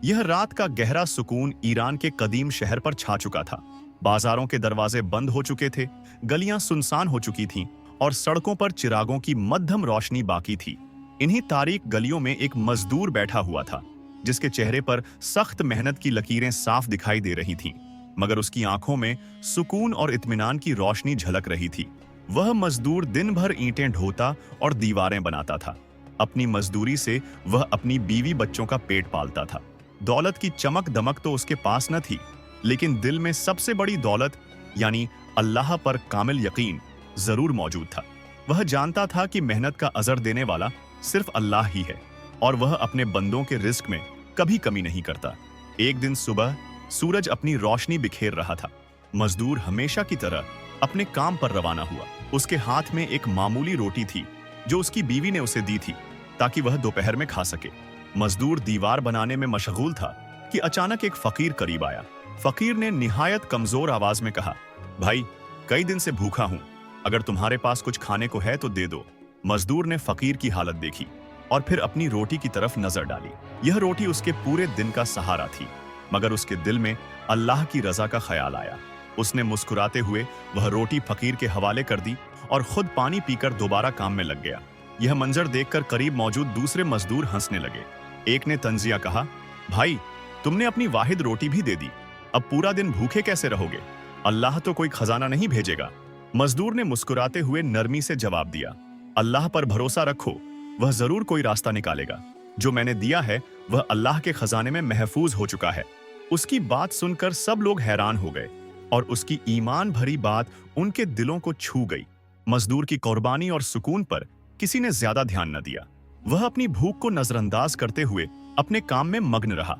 यह रात का गहरा सुकून ईरान के कदीम शहर पर छा चुका था। बाजारों के दरवाजे बंद हो चुके थे, गलियां सुनसान हो चुकी थीं और सड़कों पर चिरागों की मध्यम रोशनी बाकी थी। इन्हीं तारीक गलियों में एक मजदूर बैठा हुआ था, जिसके चेहरे पर सख्त मेहनत की लकीरें साफ दिखाई दे रही थीं, मगर उसकी आंखों में सुकून और इत्मीनान की रोशनी झलक रही थी। वह मजदूर दिन भर ईंटें ढोता और दीवारें बनाता था। अपनी मजदूरी से वह अपनी बीवी बच्चों का पेट पालता था। दौलत की चमक दमक तो उसके पास न थी, लेकिन दिल में सबसे बड़ी दौलत यानी अल्लाह पर कामिल यकीन जरूर मौजूद था। वह जानता था कि मेहनत का अजर देने वाला सिर्फ अल्लाह ही है और वह अपने बंदों के रिस्क में कभी कमी नहीं करता। एक दिन सुबह सूरज अपनी रोशनी बिखेर रहा था। मजदूर हमेशा की तरह अपने काम पर रवाना हुआ। उसके हाथ में एक मामूली रोटी थी जो उसकी बीवी ने उसे दी थी ताकि वह दोपहर में खा सके। मजदूर दीवार बनाने में मशगूल था कि अचानक एक फकीर करीब आया। फकीर ने निहायत कमजोर आवाज में कहा, भाई, कई दिन से भूखा हूं, अगर तुम्हारे पास कुछ खाने को है तो दे दो। मजदूर ने फकीर की हालत देखी और फिर अपनी रोटी की तरफ नजर डाली। यह रोटी उसके पूरे दिन का सहारा थी, मगर उसके दिल में अल्लाह की रजा का ख्याल आया। उसने मुस्कुराते हुए वह रोटी फकीर के हवाले कर दी और खुद पानी पीकर दोबारा काम में लग गया। यह मंजर देखकर करीब मौजूद दूसरे मजदूर हंसने लगे। एक ने तंजिया कहा, भाई, तुमने अपनी वाहिद रोटी भी दे दी, अब पूरा दिन भूखे कैसे रहोगे? अल्लाह तो कोई खजाना नहीं भेजेगा। मजदूर ने मुस्कुराते हुए नरमी से जवाब दिया, अल्लाह पर भरोसा रखो, वह जरूर कोई रास्ता निकालेगा। जो मैंने दिया है वह अल्लाह के खजाने में महफूज हो चुका है। उसकी बात सुनकर सब लोग हैरान हो गए और उसकी ईमान भरी बात उनके दिलों को छू गई। मजदूर की कुर्बानी और सुकून पर किसी ने ज्यादा ध्यान न दिया। वह अपनी भूख को नजरअंदाज करते हुए अपने काम में मग्न रहा,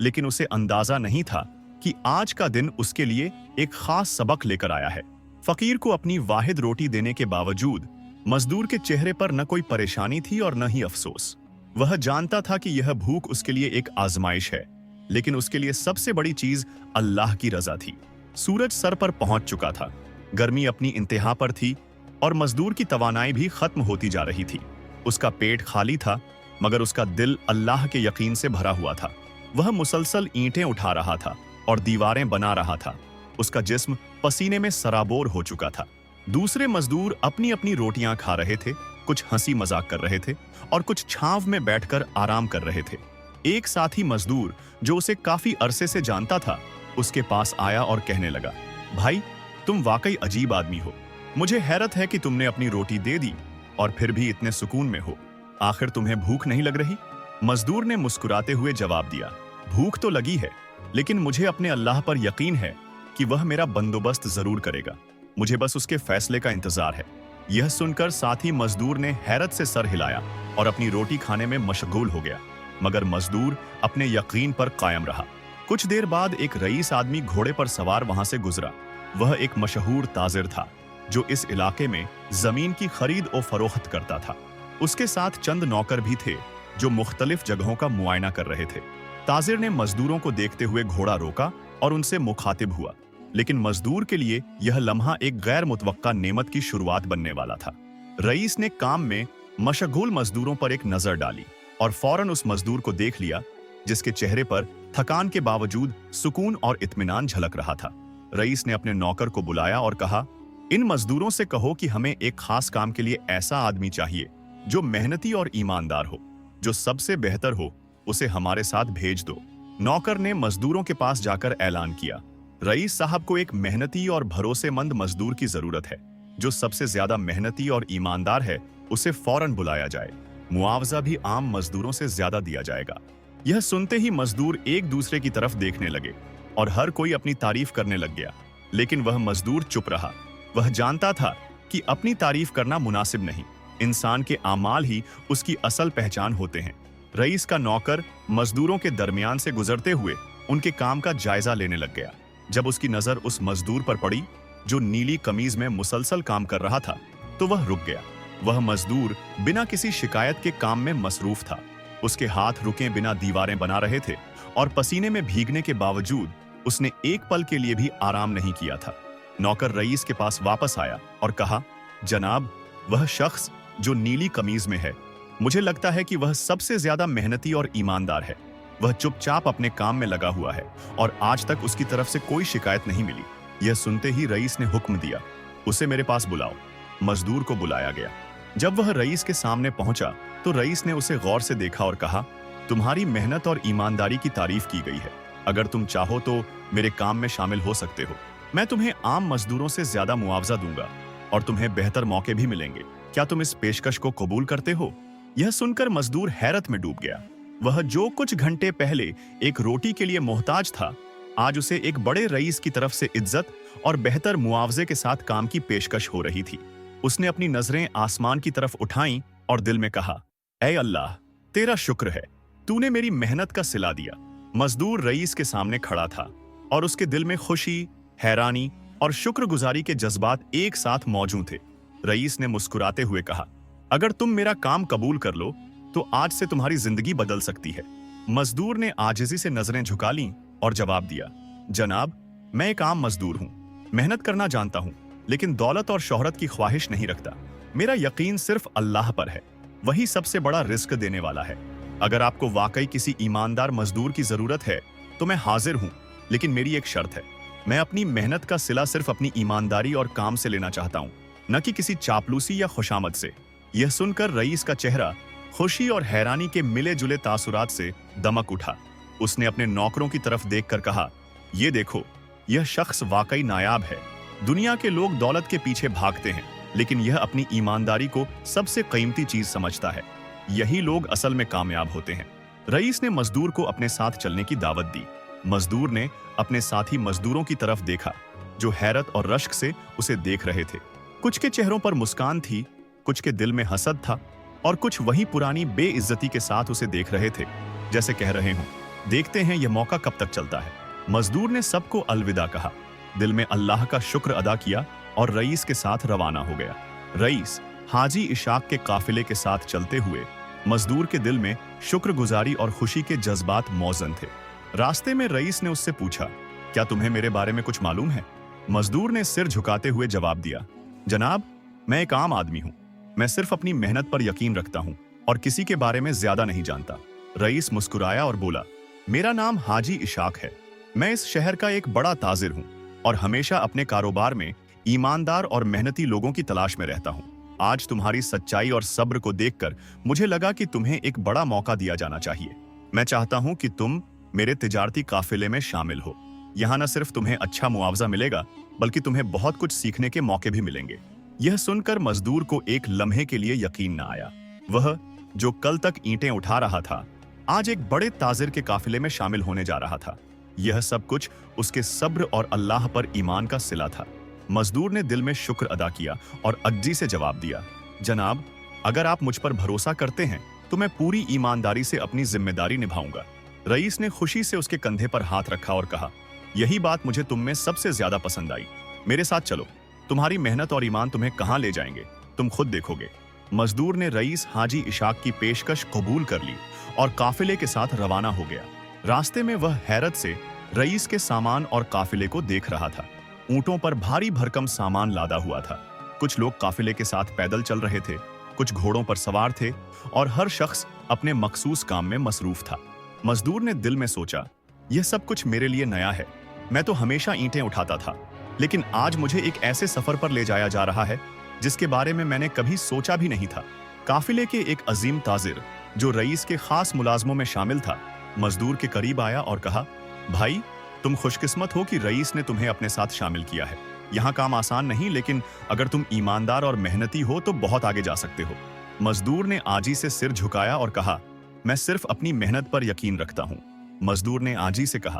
लेकिन उसे अंदाजा नहीं था कि आज का दिन उसके लिए एक खास सबक लेकर आया है। फकीर को अपनी वाहिद रोटी देने के बावजूद मजदूर के चेहरे पर न कोई परेशानी थी और न ही अफसोस। वह जानता था कि यह भूख उसके लिए एक आजमाइश है, लेकिन उसके लिए सबसे बड़ी चीज अल्लाह की रजा थी। सूरज सर पर पहुंच चुका था, गर्मी अपनी इंतहा पर थी और मजदूर की तवानाई भी खत्म होती जा रही थी। उसका पेट खाली था, मगर उसका दिल अल्लाह के यकीन से भरा हुआ था। वह मुसलसल ईंटें उठा रहा था और दीवारें बना रहा था। उसका जिस्म पसीने में सराबोर हो चुका था। दूसरे मजदूर अपनी अपनी रोटियां खा रहे थे, कुछ हंसी मजाक कर रहे थे और कुछ छांव में बैठकर आराम कर रहे थे। एक साथी मजदूर जो उसे काफी अरसे से जानता था, उसके पास आया और कहने लगा, भाई, तुम वाकई अजीब आदमी हो। मुझे हैरत है कि तुमने अपनी रोटी दे दी और फिर भी इतने सुकून में हो। आखिर तुम्हें भूख नहीं लग रही? मजदूर ने मुस्कुराते हुए जवाब दिया, भूख तो लगी है, लेकिन मुझे अपने अल्लाह पर यकीन है कि वह मेरा बंदोबस्त जरूर करेगा। मुझे बस उसके फैसले का इंतजार है। यह सुनकर साथी मजदूर ने हैरत से सर हिलाया और अपनी रोटी खाने में मशगूल हो गया, मगर मजदूर अपने यकीन पर कायम रहा। कुछ देर बाद एक रईस आदमी घोड़े पर सवार वहां से गुजरा। वह एक मशहूर ताजिर था जो इस इलाके में जमीन की खरीद और फरोख्त करता था। उसके साथ चंद नौकर भी थे जो मुख्तलिफ जगहों का मुआयना कर रहे थे। ताजिर ने मजदूरों को देखते हुए घोड़ा रोका और उनसे मुखातिब हुआ, लेकिन मजदूर के लिए यह लम्हा एक गैर मुतवक्का नेमत की शुरुआत बनने वाला था। रईस ने काम में मशगूल मजदूरों पर एक नजर डाली और फौरन उस मजदूर को देख लिया जिसके चेहरे पर थकान के बावजूद सुकून और इत्मीनान झलक रहा था। रईस ने अपने नौकर को बुलाया और कहा, इन मजदूरों से कहो कि हमें एक खास काम के लिए ऐसा आदमी चाहिए जो मेहनती और ईमानदार हो। जो सबसे बेहतर हो उसे हमारे साथ भेज दो। नौकर ने मजदूरों के पास जाकर ऐलान किया, रईस साहब को एक मेहनती और भरोसेमंद मजदूर की जरूरत है। जो सबसे ज्यादा मेहनती और ईमानदार है उसे फौरन बुलाया जाए। मुआवजा भी आम मजदूरों से ज्यादा दिया जाएगा। यह सुनते ही मजदूर एक दूसरे की तरफ देखने लगे और हर कोई अपनी तारीफ करने लग गया, लेकिन वह मजदूर चुप रहा। वह जानता था कि अपनी तारीफ करना मुनासिब नहीं। इंसान के आमाल ही उसकी असल पहचान होते हैं। रईस का नौकर मजदूरों के दरमियान से गुजरते हुए उनके काम का जायजा लेने लग गया। जब उसकी नजर उस मजदूर पर पड़ी जो नीली कमीज में मुसलसल काम कर रहा था, तो वह रुक गया। वह मजदूर बिना किसी शिकायत के काम में मसरूफ था। उसके हाथ रुके बिना दीवारें बना रहे थे और पसीने में भीगने के बावजूद उसने एक पल के लिए भी आराम नहीं किया था। नौकर रईस के पास वापस आया और कहा, जनाब, वह शख्स जो नीली कमीज में है, मुझे लगता है कि वह सबसे ज्यादा मेहनती और ईमानदार है। वह चुपचाप अपने काम में लगा हुआ है और आज तक उसकी तरफ से कोई शिकायत नहीं मिली। यह सुनते ही रईस ने हुक्म दिया, उसे मेरे पास बुलाओ। मजदूर को बुलाया गया। जब वह रईस के सामने पहुंचा तो रईस ने उसे गौर से देखा और कहा, तुम्हारी मेहनत और ईमानदारी की तारीफ की गई है। अगर तुम चाहो तो मेरे काम में शामिल हो सकते हो। मैं तुम्हें आम मजदूरों से ज्यादा मुआवजा दूंगा और तुम्हें बेहतर मौके भी मिलेंगे। क्या तुम इस पेशकश को कबूल करते हो? यह सुनकर मजदूर हैरत में डूब गया। वह जो कुछ घंटे पहले एक रोटी के लिए मोहताज था, आज उसे एक बड़े रईस की तरफ से इज्जत और बेहतर मुआवजे के साथ काम की पेशकश हो रही थी। उसने अपनी नजरें आसमान की तरफ उठाईं और दिल में कहा, ऐ अल्लाह, तेरा शुक्र है, तूने मेरी मेहनत का सिला दिया। मजदूर रईस के सामने खड़ा था और उसके दिल में खुशी, हैरानी और शुक्रगुजारी के जज्बात एक साथ मौजूद थे। रईस ने मुस्कुराते हुए कहा, अगर तुम मेरा काम कबूल कर लो तो आज से तुम्हारी जिंदगी बदल सकती है। मजदूर ने आजिजी से नजरें झुका लीं और जवाब दिया, जनाब, मैं एक आम मजदूर हूं, मेहनत करना जानता हूं, लेकिन दौलत और शोहरत की ख्वाहिश नहीं रखता। मेरा यकीन सिर्फ अल्लाह पर है, वही सबसे बड़ा रिस्क देने वाला है। अगर आपको वाकई किसी ईमानदार मजदूर की जरूरत है तो मैं हाजिर हूं, लेकिन मेरी एक शर्त है, मैं अपनी मेहनत का सिला सिर्फ अपनी ईमानदारी और काम से लेना चाहता हूं, न कि किसी चापलूसी या खुशामद से। यह सुनकर रईस का चेहरा खुशी और हैरानी के मिले जुले तासुरात से दमक उठा। उसने अपने नौकरों की तरफ देखकर कहा, ये देखो, यह शख्स वाकई नायाब है। दुनिया के लोग दौलत के पीछे भागते हैं, लेकिन यह अपनी ईमानदारी को सबसे कीमती चीज समझता है। यही लोग असल में कामयाब होते हैं। रईस ने मजदूर को अपने साथ चलने की दावत दी। मजदूर ने अपने साथी मजदूरों की तरफ देखा, जो हैरत और रश्क से उसे देख रहे थे। कुछ के चेहरों पर मुस्कान थी, कुछ के दिल में हसद था और कुछ वही पुरानी बेइज्जती के साथ उसे देख रहे थे, जैसे कह रहे हों, देखते हैं यह मौका कब तक चलता है। मजदूर ने सबको अलविदा कहा, दिल में अल्लाह का शुक्र अदा किया और रईस के साथ रवाना हो गया। रईस हाजी इशाक के काफिले के साथ चलते हुए मजदूर के दिल में शुक्रगुजारी और खुशी के जज्बात मौजूद थे। रास्ते में रईस ने उससे पूछा, क्या तुम्हें मेरे बारे में कुछ मालूम है? मजदूर ने सिर झुकाते हुए जवाब दिया, जनाब, मैं एक आम आदमी हूं, मैं सिर्फ अपनी मेहनत पर यकीन रखता हूं और किसी के बारे में ज्यादा नहीं जानता। रईस मुस्कुराया और बोला, मेरा नाम हाजी इशाक है, मैं इस शहर का एक बड़ा ताजिर हूं और हमेशा अपने कारोबार में ईमानदार और मेहनती लोगों की तलाश में रहता हूं। आज तुम्हारी सच्चाई और सब्र को देखकर मुझे लगा कि तुम्हें एक बड़ा मौका दिया जाना चाहिए। मैं चाहता हूं कि तुम मेरे तिजारती काफिले में शामिल हो। यहाँ न सिर्फ तुम्हें अच्छा मुआवजा मिलेगा, बल्कि तुम्हें बहुत कुछ सीखने के मौके भी मिलेंगे। यह सुनकर मजदूर को एक लम्हे के लिए यकीन न आया। वह, जो कल तक ईंटें उठा रहा था, आज एक बड़े ताजिर के काफिले में शामिल होने जा रहा था। यह सब कुछ उसके सब्र और अल्लाह पर ईमान का सिला था। मजदूर ने दिल में शुक्र अदा किया और अज्जी से जवाब दिया, जनाब, अगर आप मुझ पर भरोसा करते हैं तो मैं पूरी ईमानदारी से अपनी जिम्मेदारी निभाऊंगा। रईस ने खुशी से उसके कंधे पर हाथ रखा और कहा, यही बात मुझे तुम में सबसे ज्यादा पसंद आई। मेरे साथ चलो, तुम्हारी मेहनत और ईमान तुम्हें कहां ले जाएंगे, तुम खुद देखोगे। मजदूर ने रईस हाजी इशाक की पेशकश कबूल कर ली और काफिले के साथ रवाना हो गया। रास्ते में वह हैरत से रईस के सामान और काफिले को देख रहा था। ऊंटों पर भारी भरकम सामान लादा हुआ था। कुछ लोग काफिले के साथ पैदल चल रहे थे, कुछ घोड़ों पर सवार थे और हर शख्स अपने मखसूस काम में मसरूफ था। मजदूर ने दिल में सोचा, यह सब कुछ मेरे लिए नया है। मैं तो हमेशा ईंटें उठाता था, लेकिन आज मुझे एक ऐसे सफर पर ले जाया जा रहा है जिसके बारे में मैंने कभी सोचा भी नहीं था। काफिले के एक अजीम ताजिर, जो रईस के खास मुलाजमों में शामिल था, मजदूर के करीब आया और कहा, भाई, तुम खुशकिस्मत हो कि रईस ने तुम्हें अपने साथ शामिल किया है। यहाँ काम आसान नहीं, लेकिन अगर तुम ईमानदार और मेहनती हो तो बहुत आगे जा सकते हो। मजदूर ने आजी से सिर झुकाया और कहा, मैं सिर्फ अपनी मेहनत पर यकीन रखता हूँ। मजदूर ने आजी से कहा,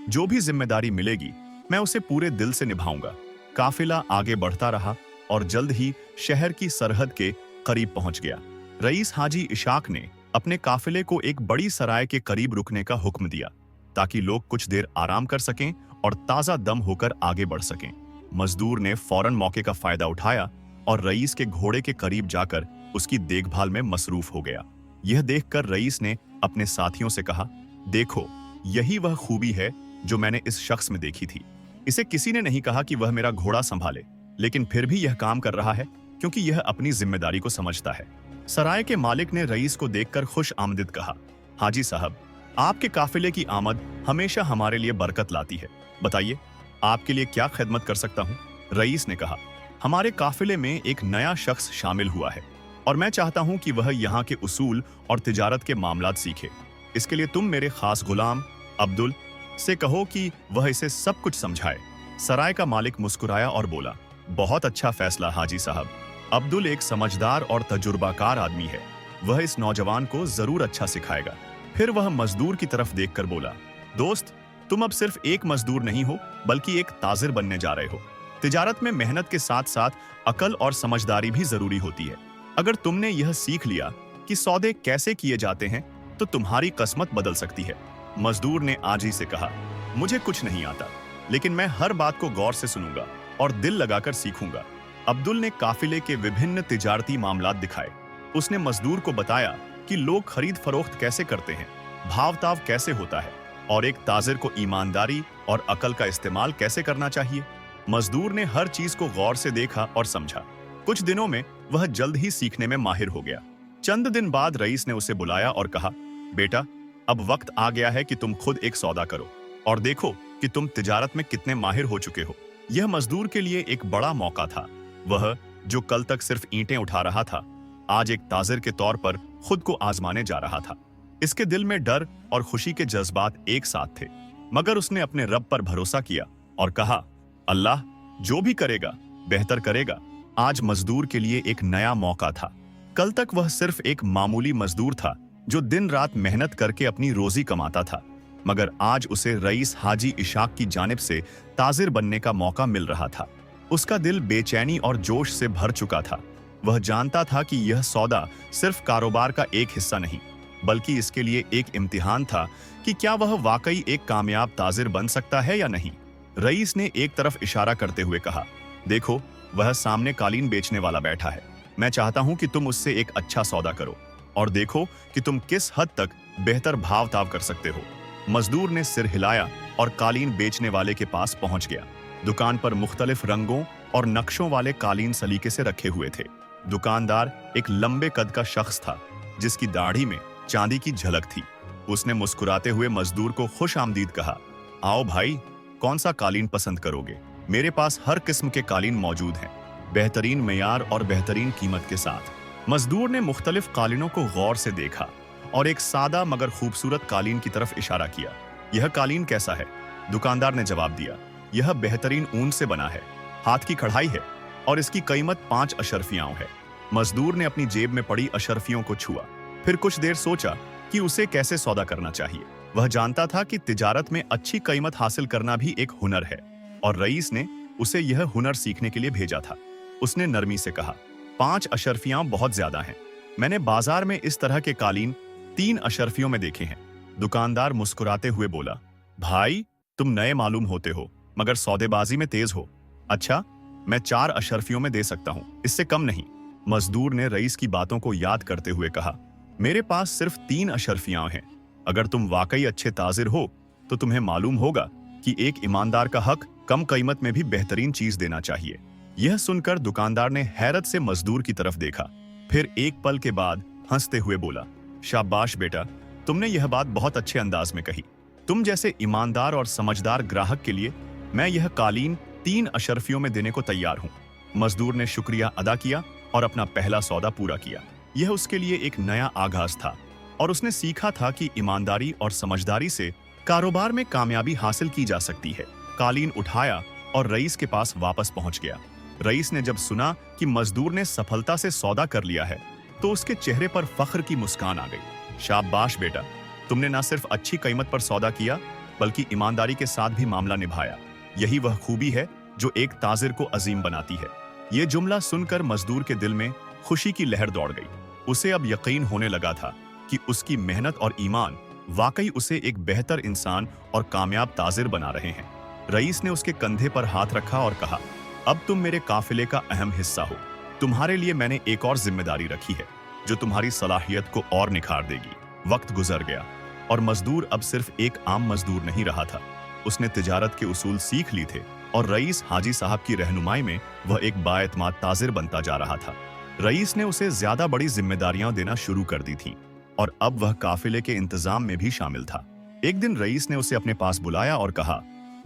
जो भी जिम्मेदारी मिलेगी मैं उसे पूरे दिल से निभाऊंगा। काफिला आगे बढ़ता रहा और जल्द ही शहर की सरहद के करीब पहुंच गया। रईस हाजी इशाक ने अपने काफिले को एक बड़ी सराय के करीब रुकने का हुक्म दिया, ताकि लोग कुछ देर आराम कर सकें और ताजा दम होकर आगे बढ़ सकें। मजदूर ने फौरन मौके का फायदा उठाया और रईस के घोड़े के करीब जाकर उसकी देखभाल में मसरूफ हो गया। यह देखकर रईस ने अपने साथियों से कहा, देखो, यही वह खूबी है जो मैंने इस शख्स में देखी थी। इसे किसी ने नहीं कहा कि वह मेरा घोड़ा संभाले, लेकिन फिर भी यह काम कर रहा है क्योंकि यह अपनी जिम्मेदारी को समझता है। सराय के मालिक ने रईस को देखकर खुश आमदीद कहा, हाजी साहब, आपके काफिले की आमद हमेशा हमारे लिए बरकत लाती है। बताइए, आपके लिए क्या खिदमत कर सकता हूँ? रईस ने कहा, हमारे काफिले में एक नया शख्स शामिल हुआ है और मैं चाहता हूँ कि वह यहाँ के उसूल और तिजारत के मामलात सीखे। इसके लिए तुम मेरे खास गुलाम अब्दुल से कहो कि वह इसे सब कुछ समझाए। सराय का मालिक मुस्कुराया और बोला, बहुत अच्छा फैसला हाजी साहब। अब्दुल एक समझदार और तजुर्बाकार आदमी है, वह इस नौजवान को जरूर अच्छा सिखाएगा। फिर वह मजदूर की तरफ देखकर बोला, दोस्त, तुम अब सिर्फ एक मजदूर नहीं हो बल्कि एक ताजिर बनने जा रहे हो। तिजारत में मेहनत के साथ साथ अकल और समझदारी भी जरूरी होती है। अगर तुमने यह सीख लिया कि सौदे कैसे किए जाते हैं तो तुम्हारी किस्मत बदल सकती है। मजदूर ने आजी से कहा, मुझे कुछ नहीं आता, लेकिन मैं हर बात को गौर से सुनूंगा और दिल लगाकर सीखूंगा। अब्दुल ने काफिले के विभिन्न तिजारती मामलात दिखाए। उसने मजदूर को बताया कि लोग खरीद फरोख्त कैसे करते हैं, भाव-ताव कैसे होता है और एक ताजिर को ईमानदारी और अकल का इस्तेमाल कैसे करना चाहिए। मजदूर ने हर चीज को गौर से देखा और समझा। कुछ दिनों में वह जल्द ही सीखने में माहिर हो गया। चंद दिन बाद रईस ने उसे बुलाया और कहा, बेटा, अब वक्त आ गया है कि तुम खुद एक सौदा करो और देखो कि तुम तिजारत में कितने माहिर हो चुके हो। यह मजदूर के लिए एक बड़ा मौका था। वह, जो कल तक सिर्फ ईंटें उठा रहा था, आज एक ताजिर के तौर पर खुद को आजमाने जा रहा था। इसके दिल में डर और खुशी के जज्बात एक साथ थे, मगर उसने अपने रब पर भरोसा किया और कहा, अल्लाह जो भी करेगा बेहतर करेगा। आज मजदूर के लिए एक नया मौका था। कल तक वह सिर्फ एक मामूली मजदूर था जो दिन रात मेहनत करके अपनी रोजी कमाता था, मगर आज उसे रईस हाजी इशाक की जानिब से ताजिर बनने का मौका मिल रहा था। उसका दिल बेचैनी और जोश से भर चुका था। वह जानता था कि यह सौदा सिर्फ कारोबार का एक हिस्सा नहीं, बल्कि इसके लिए एक इम्तिहान था कि क्या वह वाकई एक कामयाब ताजिर बन सकता है या नहीं। रईस ने एक तरफ इशारा करते हुए कहा, देखो, वह सामने कालीन बेचने वाला बैठा है। मैं चाहता हूं कि तुम उससे एक अच्छा सौदा करो और देखो कि तुम किस हद तक बेहतर भाव ताव कर सकते हो। मजदूर ने सिर हिलाया और कालीन बेचने वाले के पास पहुंच गया। दुकान पर मुख्तलिफ रंगों और नक्शों वाले कालीन सलीके से रखे हुए थे। दुकानदार एक लंबे कद का शख्स था जिसकी दाढ़ी में चांदी की झलक थी। उसने मुस्कुराते हुए मजदूर को खुश आमदीद कहा, आओ भाई, कौन सा कालीन पसंद करोगे? मेरे पास हर किस्म के कालीन मौजूद हैं, बेहतरीन मेयार और बेहतरीन कीमत के साथ। मजदूर ने मुख्तलिफ कालीनों को गौर से देखा और एक सादा मगर खूबसूरत कालीन की तरफ इशारा किया। यह कालीन कैसा है? दुकानदार ने जवाब दिया, यह बेहतरीन ऊन से बना है, हाथ की कढ़ाई है और इसकी कीमत 5 अशरफियां है। मजदूर ने अपनी जेब में पड़ी अशरफियों को छुआ, फिर कुछ देर सोचा कि उसे कैसे सौदा करना चाहिए। वह जानता था कि तिजारत में अच्छी कीमत हासिल करना भी एक हुनर है और रईस ने उसे यह हुनर सीखने के लिए भेजा था। उसने नरमी से कहा, 5 अशरफियां बहुत ज्यादा हैं। मैंने बाजार में इस तरह के कालीन 3 अशरफियों में देखे हैं। दुकानदार मुस्कुराते हुए बोला, भाई, तुम नए मालूम होते हो मगर सौदेबाजी में तेज हो। अच्छा, मैं 4 अशरफियों में दे सकता हूँ, इससे कम नहीं। मजदूर ने रईस की बातों को याद करते हुए कहा, मेरे पास सिर्फ 3 अशरफियां हैं। अगर तुम वाकई अच्छे ताजिर हो तो तुम्हें मालूम होगा कि एक ईमानदार का हक कम कीमत में भी बेहतरीन चीज देना चाहिए। यह सुनकर दुकानदार ने हैरत से मजदूर की तरफ देखा, फिर एक पल के बाद हंसते हुए बोला, शाबाश बेटा, तुमने यह बात बहुत अच्छे अंदाज में कही। तुम जैसे ईमानदार और समझदार ग्राहक के लिए मैं यह कालीन 3 अशरफियों में देने को तैयार हूँ। मजदूर ने शुक्रिया अदा किया और अपना पहला सौदा पूरा किया। यह उसके लिए एक नया आगाज था और उसने सीखा था कि ईमानदारी और समझदारी से कारोबार में कामयाबी हासिल की जा सकती है। कालीन उठाया और रईस के पास वापस पहुंच गया। रईस ने जब सुना कि मजदूर ने सफलता से सौदा कर लिया है तो उसके चेहरे पर फख्र की मुस्कान आ गई। शाबाश बेटा, तुमने न सिर्फ अच्छी कीमत पर सौदा किया बल्कि ईमानदारी के साथ भी मामला निभाया। यही वह खूबी है जो एक ताजिर को अजीम बनाती है। यह जुमला सुनकर मजदूर के दिल में खुशी की लहर दौड़ गई। उसे अब यकीन होने लगा था कि उसकी मेहनत और ईमान वाकई उसे एक बेहतर इंसान और कामयाब ताजिर बना रहे हैं। रईस ने उसके कंधे पर हाथ रखा और कहा, अब तुम मेरे काफिले का अहम हिस्सा हो। तुम्हारे लिए मैंने एक और जिम्मेदारी रखी है जो तुम्हारी सलाहियत को और निखार देगी। वक्त गुजर गया और मजदूर अब सिर्फ एक आम मजदूर नहीं रहा था। उसने तिजारत के उसूल सीख ली थे और रईस हाजी साहब की रहनुमाई में वह एक बाएतमाद ताजिर बनता जा रहा था। रईस ने उसे ज्यादा बड़ी जिम्मेदारियां देना शुरू कर दी थीं। और अब वह काफिले के इंतजाम में भी शामिल था। एक दिन रईस ने उसे अपने पास बुलाया और कहा,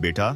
बेटा,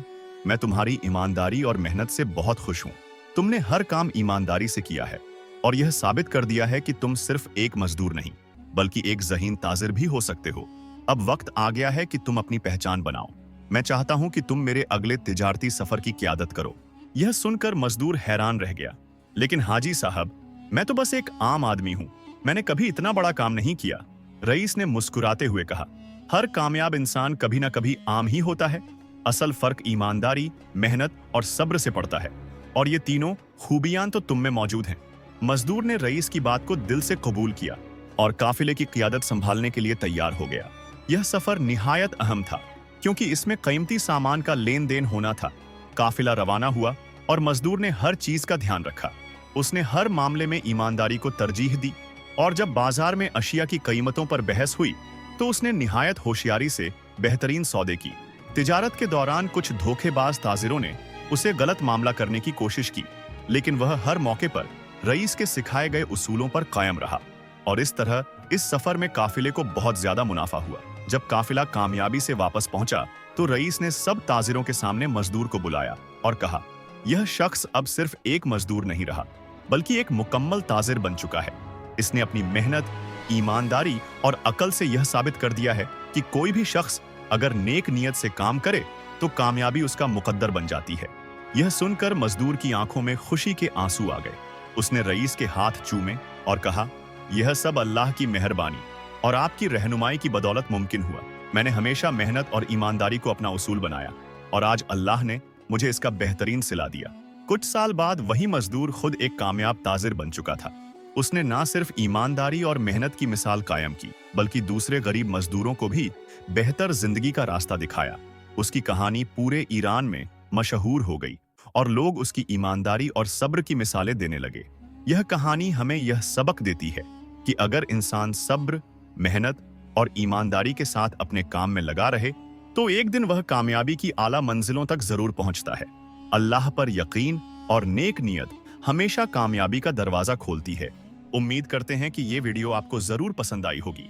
मैं तुम्हारी ईमानदारी और मेहनत से बहुत खुश हूँ। तुमने हर काम ईमानदारी से किया है और यह साबित कर दिया है कि तुम सिर्फ एक मजदूर नहीं, बल्कि एक ज़हीन ताजिर भी हो सकते हो। अब वक्त आ गया है कि तुम अपनी पहचान बनाओ। मैं चाहता हूं कि तुम मेरे अगले तिजारती सफर की क़यादत करो। यह सुनकर मजदूर हैरान रह गया। लेकिन हाजी साहब, मैं तो बस एक आम आदमी हूं, मैंने कभी इतना बड़ा काम नहीं किया। रईस ने मुस्कुराते हुए कहा, हर कामयाब इंसान कभी ना कभी आम ही होता है। असल फर्क ईमानदारी, मेहनत और सब्र से पड़ता है, और ये तीनों खूबियां तो तुम में मौजूद हैं। मजदूर ने रईस की बात को दिल से कबूल किया और काफिले की क़यादत संभालने के लिए तैयार हो गया। यह सफर निहायत अहम था, क्योंकि इसमें कीमती सामान का लेन देन होना था। काफिला रवाना हुआ और मजदूर ने हर चीज का ध्यान रखा। उसने हर मामले में ईमानदारी को तरजीह दी, और जब बाजार में अशिया की कीमतों पर बहस हुई तो उसने निहायत होशियारी से बेहतरीन सौदे की। तिजारत के दौरान कुछ धोखेबाज ताजिरों ने उसे गलत मामला करने की कोशिश की, लेकिन वह हर मौके पर रईस के सिखाए गए उसूलों पर कायम रहा, और इस तरह इस सफर में काफिले को बहुत ज्यादा मुनाफा हुआ। जब काफिला कामयाबी से वापस पहुंचा तो रईस ने सब ताजिरों के सामने मजदूर को बुलाया और कहा, यह शख्स अब सिर्फ एक मजदूर नहीं रहा, बल्कि एक मुकम्मल ताजिर बन चुका है। इसने अपनी मेहनत, ईमानदारी और अकल से यह साबित कर दिया है कि कोई भी शख्स अगर नेक नियत से काम करे तो कामयाबी उसका मुकद्दर बन जाती है। यह सुनकर मजदूर की आंखों में खुशी के आंसू आ गए। उसने रईस के हाथ चूमे और कहा, यह सब अल्लाह की मेहरबानी और आपकी रहनुमाई की बदौलत मुमकिन हुआ। मैंने हमेशा मेहनत और ईमानदारी को अपना उसूल बनाया, और आज अल्लाह ने मुझे इसका बेहतरीन सिला दिया। कुछ साल बाद वही मजदूर खुद एक कामयाब ताजिर बन चुका था। उसने ना सिर्फ ईमानदारी और मेहनत की मिसाल कायम की, बल्कि दूसरे गरीब मजदूरों को भी बेहतर जिंदगी का रास्ता दिखाया। उसकी कहानी पूरे ईरान में मशहूर हो गई और लोग उसकी ईमानदारी और सब्र की मिसालें देने लगे। यह कहानी हमें यह सबक देती है कि अगर इंसान सब्र, मेहनत और ईमानदारी के साथ अपने काम में लगा रहे तो एक दिन वह कामयाबी की आला मंजिलों तक जरूर पहुंचता है। अल्लाह पर यकीन और नेक नियत हमेशा कामयाबी का दरवाजा खोलती है। उम्मीद करते हैं कि ये वीडियो आपको जरूर पसंद आई होगी।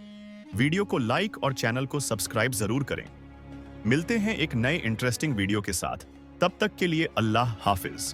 वीडियो को लाइक और चैनल को सब्सक्राइब जरूर करें। मिलते हैं एक नए इंटरेस्टिंग वीडियो के साथ। तब तक के लिए अल्लाह हाफिज।